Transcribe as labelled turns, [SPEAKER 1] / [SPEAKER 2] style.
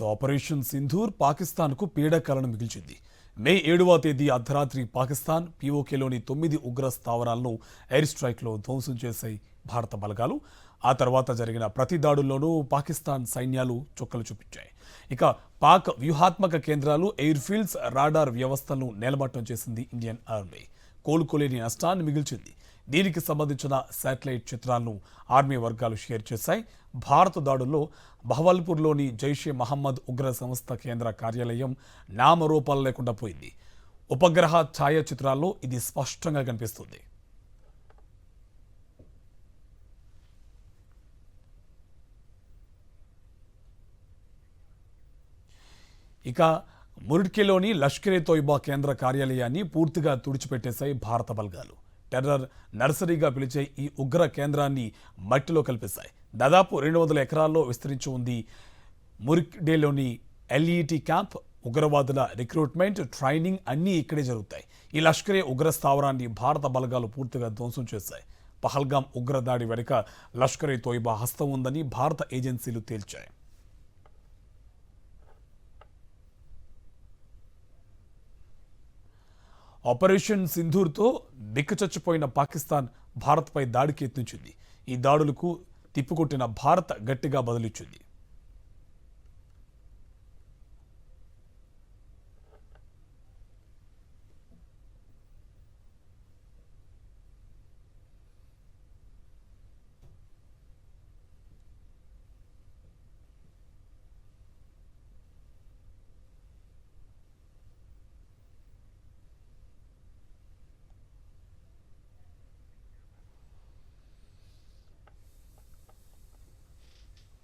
[SPEAKER 1] Operation Sindoor పాకిస్తాన్కు పీడకలను మిగిల్చింది. మే 7వ తేదీ అర్ధరాత్రి పాకిస్తాన్ పీఓకేలోని 9 ఉగ్ర స్థావరాలను ఎయిర్ స్ట్రైక్లో ధ్వంసం చేశాయి భారత బలగాలు. ఆ తర్వాత జరిగిన ప్రతి దాడుల్లోనూ పాకిస్తాన్ సైన్యాలు చుక్కలు చూపించాయి. ఇక పాక్ వ్యూహాత్మక కేంద్రాలు, ఎయిర్ ఫీల్డ్స్, రాడార్ వ్యవస్థలను నేలమట్టం చేసింది ఇండియన్ ఆర్మీ. కోలుకోలేని నష్టాన్ని మిగిల్చింది. దీనికి సంబంధించిన శాటిలైట్ చిత్రాలను ఆర్మీ వర్గాలు షేర్ చేశాయి. భారత దాడుల్లో బహవల్పూర్లోని జైషే మహమ్మద్ ఉగ్ర సంస్థ కేంద్ర కార్యాలయం నామరూపాలు లేకుండా పోయింది. ఉపగ్రహ ఛాయాచిత్రాల్లో ఇది స్పష్టంగా కనిపిస్తుంది. ఇక మురిడ్కేలోని లష్కరే తోయిబా కేంద్ర కార్యాలయాన్ని పూర్తిగా తుడిచిపెట్టేశాయి భారత బలగాలు. టెర్రర్ నర్సరీగా పిలిచే ఈ ఉగ్ర కేంద్రాన్ని మట్టిలో కలిపేశాయి. దాదాపు 200 ఎకరాల్లో విస్తరించి ఉంది. మురిక్డేలోని ఎల్ఈటి క్యాంప్, ఉగ్రవాదుల రిక్రూట్మెంట్, ట్రైనింగ్ అన్నీ ఇక్కడే జరుగుతాయి. ఈ లష్కరే ఉగ్ర స్థావరాన్ని భారత బలగాలు పూర్తిగా ధ్వంసం చేశాయి. పహల్గాం ఉగ్రదాడి వెనుక లష్కరే తోయిబా హస్తం ఉందని భారత ఏజెన్సీలు తేల్చాయి. ఆపరేషన్ సింధూర్తో దిక్కుచచ్చిపోయిన పాకిస్తాన్ భారత్పై దాడికి యత్నించింది. ఈ దాడులకు తిప్పికొట్టిన భారత్ గట్టిగా బదులిచ్చింది.